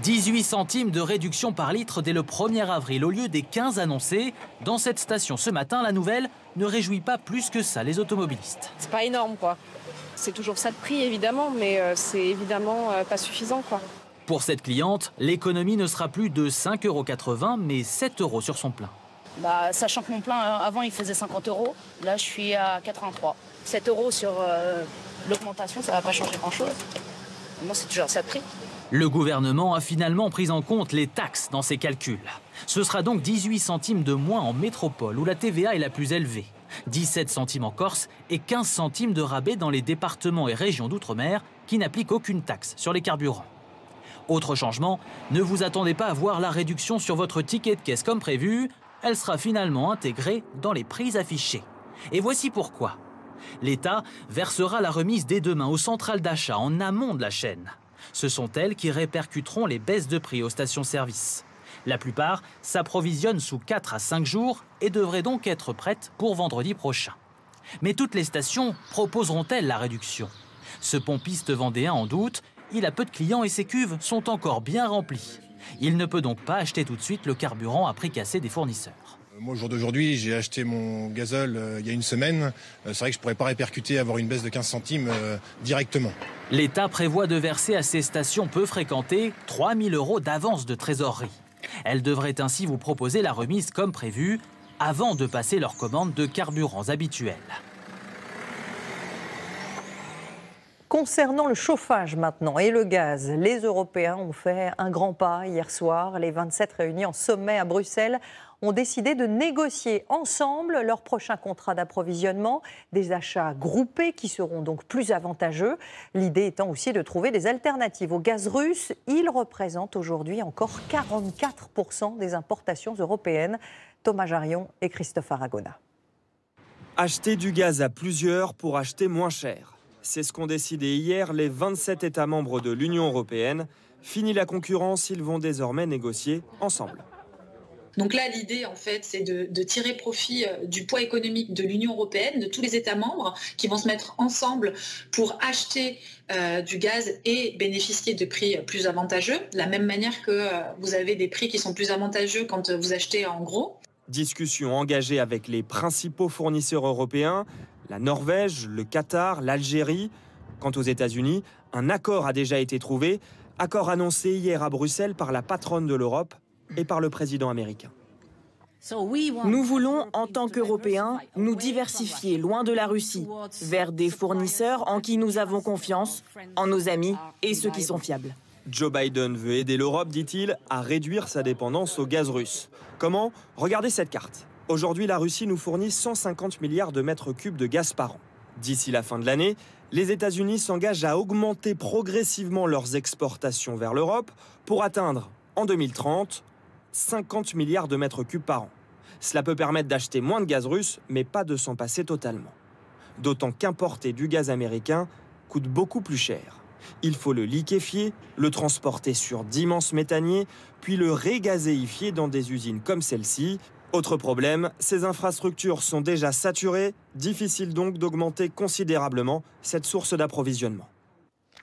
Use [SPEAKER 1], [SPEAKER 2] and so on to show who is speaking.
[SPEAKER 1] 18 centimes de réduction par litre dès le 1er avril au lieu des 15 annoncés. Dans cette station ce matin, la nouvelle ne réjouit pas plus que ça les automobilistes.
[SPEAKER 2] C'est pas énorme quoi. C'est toujours ça de prix évidemment, mais c'est évidemment pas suffisant quoi.
[SPEAKER 1] Pour cette cliente, l'économie ne sera plus de 5,80 € mais 7 € sur son plein.
[SPEAKER 3] Sachant que mon plein avant il faisait 50 €, là je suis à 83. 7 € sur l'augmentation, ça va pas changer grand chose. Moi c'est toujours ça de prix.
[SPEAKER 1] Le gouvernement a finalement pris en compte les taxes dans ses calculs. Ce sera donc 18 centimes de moins en métropole où la TVA est la plus élevée. 17 centimes en Corse et 15 centimes de rabais dans les départements et régions d'outre-mer qui n'appliquent aucune taxe sur les carburants. Autre changement, ne vous attendez pas à voir la réduction sur votre ticket de caisse comme prévu. Elle sera finalement intégrée dans les prix affichés. Et voici pourquoi. L'État versera la remise dès demain aux centrales d'achat en amont de la chaîne. Ce sont elles qui répercuteront les baisses de prix aux stations-service. La plupart s'approvisionnent sous 4 à 5 jours et devraient donc être prêtes pour vendredi prochain. Mais toutes les stations proposeront-elles la réduction? Ce pompiste vendéen en doute, il a peu de clients et ses cuves sont encore bien remplies. Il ne peut donc pas acheter tout de suite le carburant à prix cassé des fournisseurs.
[SPEAKER 4] Moi, au jour d'aujourd'hui, j'ai acheté mon gazole il y a une semaine. C'est vrai que je ne pourrais pas répercuter, avoir une baisse de 15 centimes directement.
[SPEAKER 1] L'État prévoit de verser à ces stations peu fréquentées 3 000 € d'avance de trésorerie. Elles devraient ainsi vous proposer la remise comme prévu avant de passer leur commande de carburants habituels.
[SPEAKER 5] Concernant le chauffage maintenant et le gaz, les Européens ont fait un grand pas hier soir. Les 27 réunis en sommet à Bruxelles ont décidé de négocier ensemble leur prochain contrat d'approvisionnement, des achats groupés qui seront donc plus avantageux. L'idée étant aussi de trouver des alternatives au gaz russe. Il représente aujourd'hui encore 44% des importations européennes. Thomas Jarion et Christophe Aragona.
[SPEAKER 6] Acheter du gaz à plusieurs pour acheter moins cher. C'est ce qu'ont décidé hier les 27 États membres de l'Union européenne. Fini la concurrence, ils vont désormais négocier ensemble.
[SPEAKER 7] Donc là, l'idée, en fait, c'est de tirer profit du poids économique de l'Union européenne, de tous les États membres qui vont se mettre ensemble pour acheter du gaz et bénéficier de prix plus avantageux, de la même manière que vous avez des prix qui sont plus avantageux quand vous achetez en gros.
[SPEAKER 6] Discussion engagée avec les principaux fournisseurs européens, la Norvège, le Qatar, l'Algérie. Quant aux États-Unis, un accord a déjà été trouvé, accord annoncé hier à Bruxelles par la patronne de l'Europe et par le président américain.
[SPEAKER 8] Nous voulons, en tant qu'Européens, nous diversifier loin de la Russie, vers des fournisseurs en qui nous avons confiance, en nos amis et ceux qui sont fiables.
[SPEAKER 6] Joe Biden veut aider l'Europe, dit-il, à réduire sa dépendance au gaz russe. Comment? Regardez cette carte. Aujourd'hui, la Russie nous fournit 150 milliards de mètres cubes de gaz par an. D'ici la fin de l'année, les États-Unis s'engagent à augmenter progressivement leurs exportations vers l'Europe pour atteindre, en 2030, 50 milliards de mètres cubes par an. Cela peut permettre d'acheter moins de gaz russe, mais pas de s'en passer totalement. D'autant qu'importer du gaz américain coûte beaucoup plus cher. Il faut le liquéfier, le transporter sur d'immenses méthaniers, puis le régazéifier dans des usines comme celle-ci. Autre problème, ces infrastructures sont déjà saturées, difficile donc d'augmenter considérablement cette source d'approvisionnement.